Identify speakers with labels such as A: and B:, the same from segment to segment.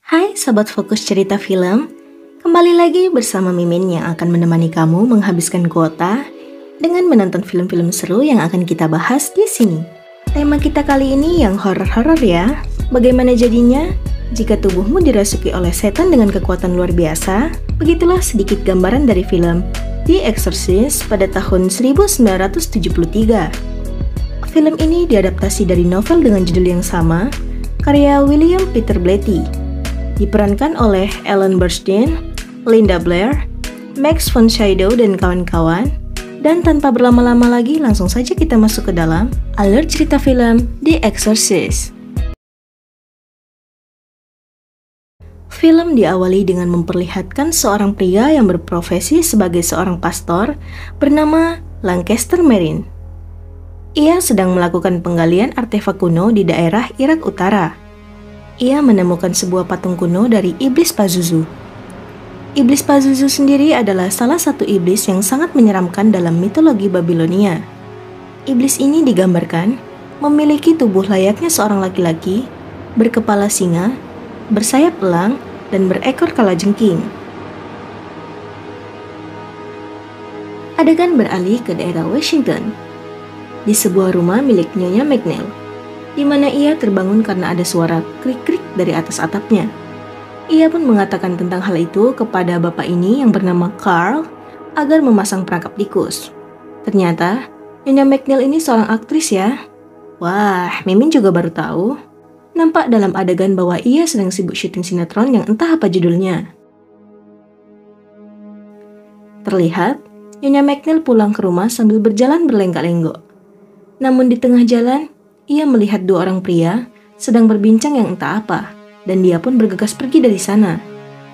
A: Hai Sobat Fokus Cerita Film, kembali lagi bersama Mimin yang akan menemani kamu menghabiskan kuota dengan menonton film-film seru yang akan kita bahas di sini. Tema kita kali ini yang horor-horor ya. Bagaimana jadinya? Jika tubuhmu dirasuki oleh setan dengan kekuatan luar biasa, begitulah sedikit gambaran dari film The Exorcist pada tahun 1973. Film ini diadaptasi dari novel dengan judul yang sama, karya William Peter Blatty. Diperankan oleh Ellen Burstyn, Linda Blair, Max von Sydow dan kawan-kawan. Dan tanpa berlama-lama lagi, langsung saja kita masuk ke dalam alur cerita film The Exorcist. Film diawali dengan memperlihatkan seorang pria yang berprofesi sebagai seorang pastor bernama Lancaster Marine. Ia sedang melakukan penggalian artefak kuno di daerah Irak Utara. Ia menemukan sebuah patung kuno dari iblis Pazuzu. Iblis Pazuzu sendiri adalah salah satu iblis yang sangat menyeramkan dalam mitologi Babilonia. Iblis ini digambarkan memiliki tubuh layaknya seorang laki-laki, berkepala singa, bersayap elang, dan berekor kalajengking. Adegan beralih ke daerah Washington, di sebuah rumah milik Nyonya McNeil, di mana ia terbangun karena ada suara krik-krik dari atas atapnya. Ia pun mengatakan tentang hal itu kepada bapak ini yang bernama Carl agar memasang perangkap tikus. Ternyata, Nyonya McNeil ini seorang aktris ya. Wah, Mimin juga baru tahu. Nampak dalam adegan bahwa ia sedang sibuk syuting sinetron yang entah apa judulnya. Terlihat, Nyonya McNeil pulang ke rumah sambil berjalan berlenggak-lenggok. Namun di tengah jalan, ia melihat dua orang pria sedang berbincang yang entah apa, dan dia pun bergegas pergi dari sana.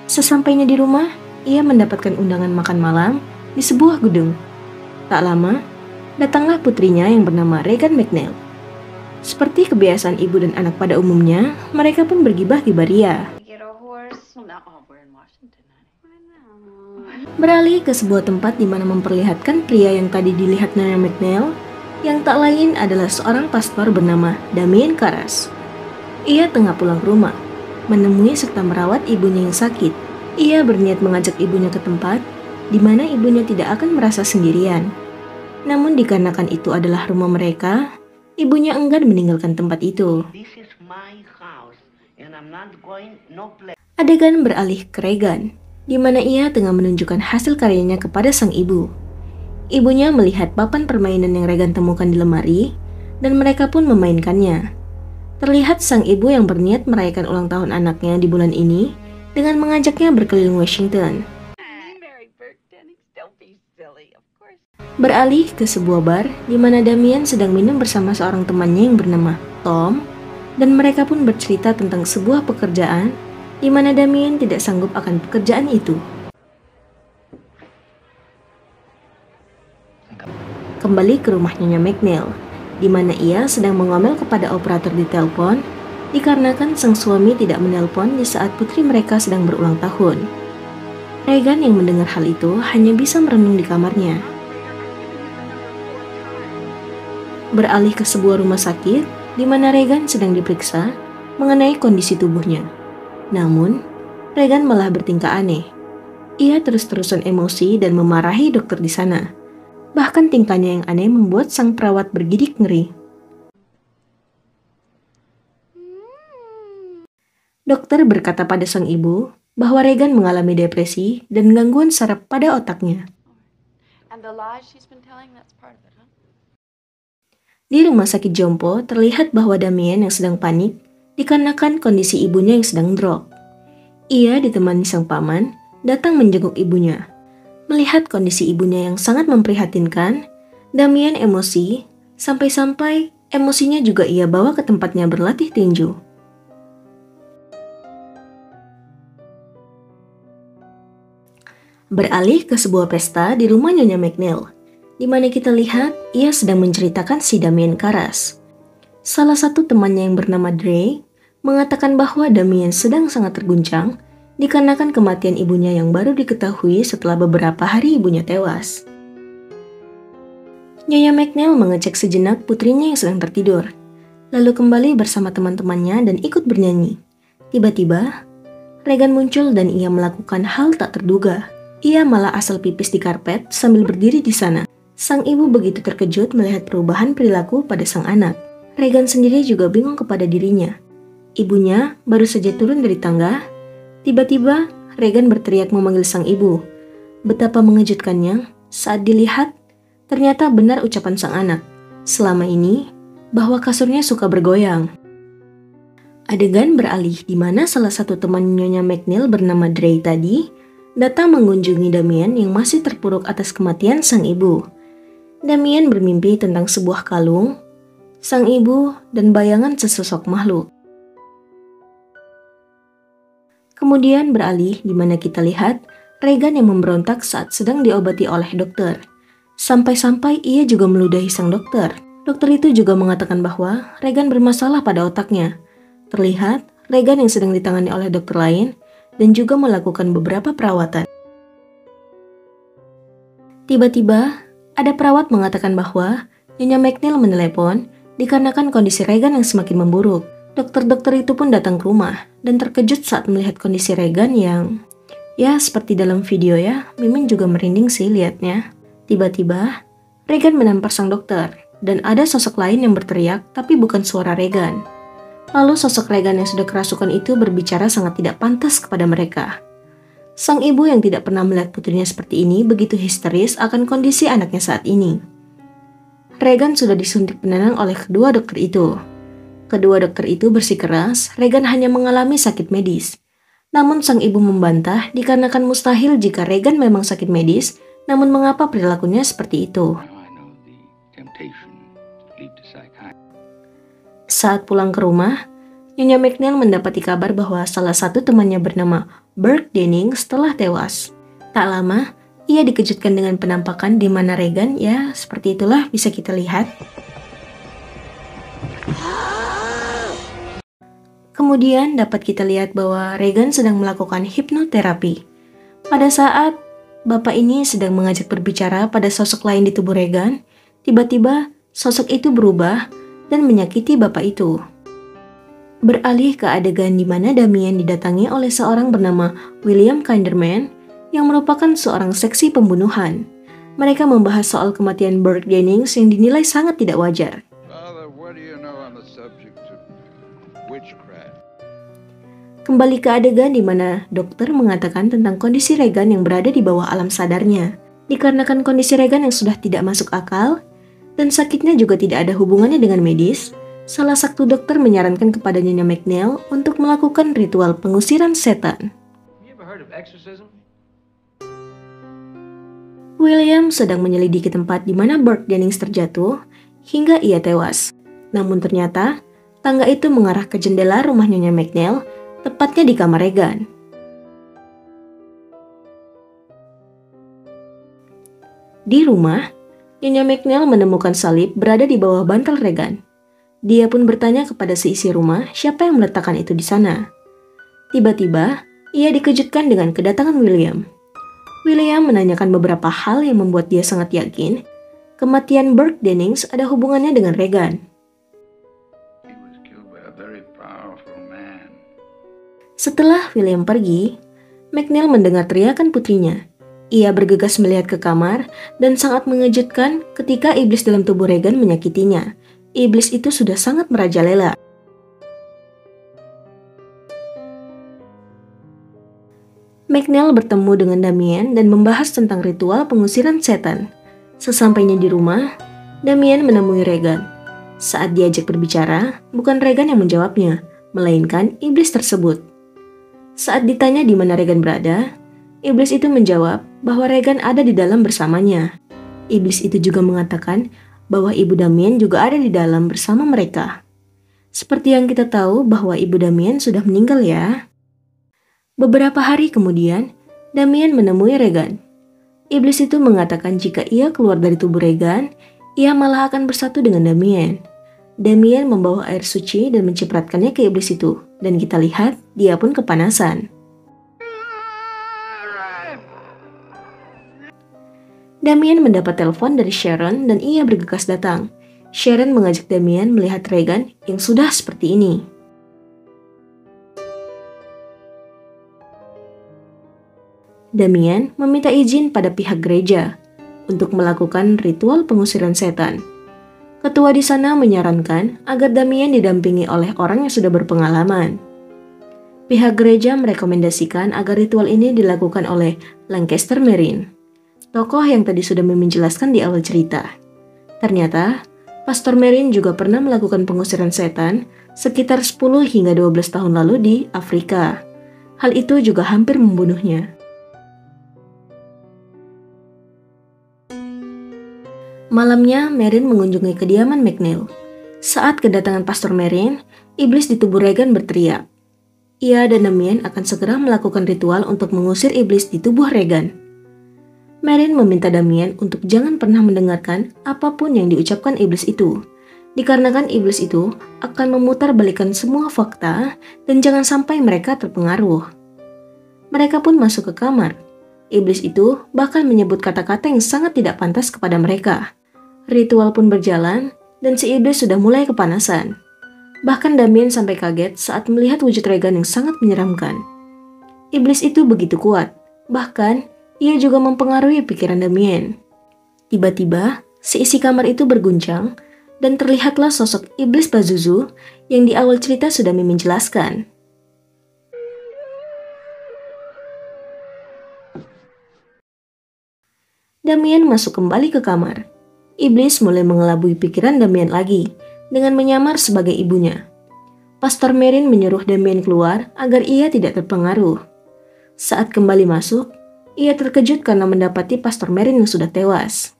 A: Sesampainya di rumah, ia mendapatkan undangan makan malam di sebuah gedung. Tak lama, datanglah putrinya yang bernama Regan McNeil. Seperti kebiasaan ibu dan anak pada umumnya, mereka pun bergibah-gibah ria. Beralih ke sebuah tempat di mana memperlihatkan pria yang tadi dilihat Nyonya McNeil, yang tak lain adalah seorang pastor bernama Damien Karas. Ia tengah pulang ke rumah, menemui serta merawat ibunya yang sakit. Ia berniat mengajak ibunya ke tempat di mana ibunya tidak akan merasa sendirian. Namun dikarenakan itu adalah rumah mereka, ibunya enggan meninggalkan tempat itu. Adegan beralih ke Regan, di mana ia tengah menunjukkan hasil karyanya kepada sang ibu. Ibunya melihat papan permainan yang Regan temukan di lemari, dan mereka pun memainkannya. Terlihat sang ibu yang berniat merayakan ulang tahun anaknya di bulan ini dengan mengajaknya berkeliling Washington. Beralih ke sebuah bar di mana Damien sedang minum bersama seorang temannya yang bernama Tom, dan mereka pun bercerita tentang sebuah pekerjaan di mana Damien tidak sanggup akan pekerjaan itu. Kembali ke rumah Nyonya McNeil, di mana ia sedang mengomel kepada operator di telepon dikarenakan sang suami tidak menelpon di saat putri mereka sedang berulang tahun. Regan yang mendengar hal itu hanya bisa merenung di kamarnya. Beralih ke sebuah rumah sakit, di mana Regan sedang diperiksa mengenai kondisi tubuhnya. Namun, Regan malah bertingkah aneh. Ia terus-terusan emosi dan memarahi dokter di sana. Bahkan tingkahnya yang aneh membuat sang perawat bergidik ngeri. Dokter berkata pada sang ibu bahwa Regan mengalami depresi dan gangguan saraf pada otaknya. Di rumah sakit Jompo terlihat bahwa Damien yang sedang panik dikarenakan kondisi ibunya yang sedang drop. Ia ditemani sang paman datang menjenguk ibunya. Melihat kondisi ibunya yang sangat memprihatinkan, Damien emosi, sampai-sampai emosinya juga ia bawa ke tempatnya berlatih tinju. Beralih ke sebuah pesta di rumah Nyonya McNeil, di mana kita lihat ia sedang menceritakan si Damien Karas. Salah satu temannya yang bernama Dre mengatakan bahwa Damien sedang sangat terguncang dikarenakan kematian ibunya yang baru diketahui setelah beberapa hari ibunya tewas. Nyonya McNeil mengecek sejenak putrinya yang sedang tertidur, lalu kembali bersama teman-temannya dan ikut bernyanyi. Tiba-tiba, Regan muncul dan ia melakukan hal tak terduga. Ia malah asal pipis di karpet sambil berdiri di sana. Sang ibu begitu terkejut melihat perubahan perilaku pada sang anak. Regan sendiri juga bingung kepada dirinya. Ibunya baru saja turun dari tangga. Tiba-tiba, Regan berteriak memanggil sang ibu. Betapa mengejutkannya saat dilihat, ternyata benar ucapan sang anak. Selama ini, bahwa kasurnya suka bergoyang. Adegan beralih di mana salah satu teman Nyonya McNeil bernama Dre tadi datang mengunjungi Damien yang masih terpuruk atas kematian sang ibu. Damien bermimpi tentang sebuah kalung, sang ibu, dan bayangan sesosok makhluk. Kemudian beralih di mana kita lihat Regan yang memberontak saat sedang diobati oleh dokter. Sampai-sampai ia juga meludahi sang dokter. Dokter itu juga mengatakan bahwa Regan bermasalah pada otaknya. Terlihat Regan yang sedang ditangani oleh dokter lain dan juga melakukan beberapa perawatan. Tiba-tiba, ada perawat mengatakan bahwa Nyonya McNeil menelepon dikarenakan kondisi Regan yang semakin memburuk. Dokter-dokter itu pun datang ke rumah dan terkejut saat melihat kondisi Regan yang, ya seperti dalam video ya, Mimin juga merinding sih liatnya. Tiba-tiba, Regan menampar sang dokter dan ada sosok lain yang berteriak tapi bukan suara Regan. Lalu sosok Regan yang sudah kerasukan itu berbicara sangat tidak pantas kepada mereka. Sang ibu yang tidak pernah melihat putrinya seperti ini begitu histeris akan kondisi anaknya saat ini. Regan sudah disuntik penenang oleh kedua dokter itu. Kedua dokter itu bersikeras, Regan hanya mengalami sakit medis. Namun sang ibu membantah dikarenakan mustahil jika Regan memang sakit medis, namun mengapa perilakunya seperti itu. Saat pulang ke rumah, Nyonya McNeil mendapati kabar bahwa salah satu temannya bernama Burke Dennings telah tewas. Tak lama, ia dikejutkan dengan penampakan di mana Regan, ya seperti itulah bisa kita lihat. Kemudian dapat kita lihat bahwa Regan sedang melakukan hipnoterapi. Pada saat bapak ini sedang mengajak berbicara pada sosok lain di tubuh Regan, tiba-tiba sosok itu berubah dan menyakiti bapak itu. Beralih ke adegan di mana Damien didatangi oleh seorang bernama William Kinderman yang merupakan seorang seksi pembunuhan. Mereka membahas soal kematian Burke Dennings yang dinilai sangat tidak wajar. Kembali ke adegan di mana dokter mengatakan tentang kondisi Regan yang berada di bawah alam sadarnya. Dikarenakan kondisi Regan yang sudah tidak masuk akal, dan sakitnya juga tidak ada hubungannya dengan medis, salah satu dokter menyarankan kepada Nyonya McNeil untuk melakukan ritual pengusiran setan. William sedang menyelidiki tempat di mana Burke Dennings terjatuh hingga ia tewas. Namun ternyata, tangga itu mengarah ke jendela rumah Nyonya McNeil, tepatnya di kamar Regan. Di rumah, Nyonya McNeil menemukan salib berada di bawah bantal Regan. Dia pun bertanya kepada seisi rumah siapa yang meletakkan itu di sana. Tiba-tiba, ia dikejutkan dengan kedatangan William. William menanyakan beberapa hal yang membuat dia sangat yakin kematian Burke Dennings ada hubungannya dengan Regan. Setelah William pergi, McNeil mendengar teriakan putrinya. Ia bergegas melihat ke kamar dan sangat mengejutkan ketika iblis dalam tubuh Regan menyakitinya. Iblis itu sudah sangat merajalela. McNeil bertemu dengan Damien dan membahas tentang ritual pengusiran setan. Sesampainya di rumah, Damien menemui Regan. Saat diajak berbicara, bukan Regan yang menjawabnya, melainkan iblis tersebut. Saat ditanya di mana Regan berada, iblis itu menjawab bahwa Regan ada di dalam bersamanya. Iblis itu juga mengatakan bahwa ibu Damien juga ada di dalam bersama mereka. Seperti yang kita tahu bahwa ibu Damien sudah meninggal ya. Beberapa hari kemudian, Damien menemui Regan. Iblis itu mengatakan jika ia keluar dari tubuh Regan, ia malah akan bersatu dengan Damien. Damien membawa air suci dan mencipratkannya ke iblis itu, dan kita lihat dia pun kepanasan. Damien mendapat telepon dari Sharon dan ia bergegas datang. Sharon mengajak Damien melihat Regan yang sudah seperti ini. Damien meminta izin pada pihak gereja untuk melakukan ritual pengusiran setan. Ketua di sana menyarankan agar Damien didampingi oleh orang yang sudah berpengalaman. Pihak gereja merekomendasikan agar ritual ini dilakukan oleh Lancaster Marine, tokoh yang tadi sudah Mimin jelaskan di awal cerita. Ternyata, Pastor Marine juga pernah melakukan pengusiran setan sekitar 10 hingga 12 tahun lalu di Afrika. Hal itu juga hampir membunuhnya. Malamnya, Marine mengunjungi kediaman McNeil. Saat kedatangan Pastor Marine, iblis di tubuh Regan berteriak. Ia dan Damien akan segera melakukan ritual untuk mengusir iblis di tubuh Regan. Marine meminta Damien untuk jangan pernah mendengarkan apapun yang diucapkan iblis itu, dikarenakan iblis itu akan memutarbalikkan semua fakta dan jangan sampai mereka terpengaruh. Mereka pun masuk ke kamar. Iblis itu bahkan menyebut kata-kata yang sangat tidak pantas kepada mereka. Ritual pun berjalan, dan si iblis sudah mulai kepanasan. Bahkan Damien sampai kaget saat melihat wujud Regan yang sangat menyeramkan. Iblis itu begitu kuat, bahkan ia juga mempengaruhi pikiran Damien. Tiba-tiba, seisi kamar itu berguncang, dan terlihatlah sosok iblis Pazuzu yang di awal cerita sudah Mimin jelaskan. Damien masuk kembali ke kamar. Iblis mulai mengelabui pikiran Damien lagi dengan menyamar sebagai ibunya. Pastor Marine menyuruh Damien keluar agar ia tidak terpengaruh. Saat kembali masuk, ia terkejut karena mendapati Pastor Marine yang sudah tewas.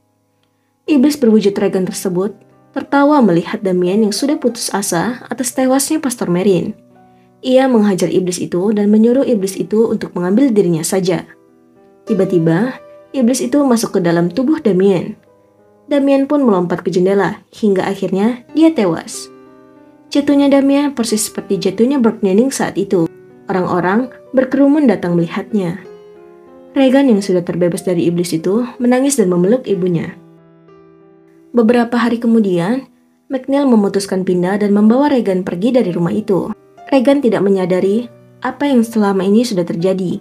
A: Iblis berwujud Regan tersebut tertawa melihat Damien yang sudah putus asa atas tewasnya Pastor Marine. Ia menghajar iblis itu dan menyuruh iblis itu untuk mengambil dirinya saja. Tiba-tiba, iblis itu masuk ke dalam tubuh Damien. Damien pun melompat ke jendela hingga akhirnya dia tewas. Jatuhnya Damien persis seperti jatuhnya Burke Nenning saat itu. Orang-orang berkerumun datang melihatnya. Regan yang sudah terbebas dari iblis itu menangis dan memeluk ibunya. Beberapa hari kemudian, McNeil memutuskan pindah dan membawa Regan pergi dari rumah itu. Regan tidak menyadari apa yang selama ini sudah terjadi.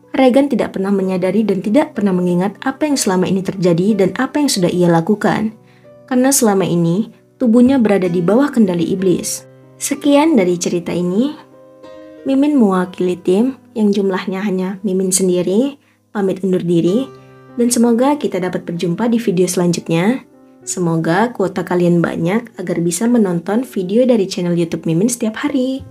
A: Regan tidak pernah menyadari dan tidak pernah mengingat apa yang selama ini terjadi dan apa yang sudah ia lakukan. Karena selama ini, tubuhnya berada di bawah kendali iblis. Sekian dari cerita ini. Mimin mewakili tim yang jumlahnya hanya Mimin sendiri, pamit undur diri, dan semoga kita dapat berjumpa di video selanjutnya. Semoga kuota kalian banyak agar bisa menonton video dari channel YouTube Mimin setiap hari.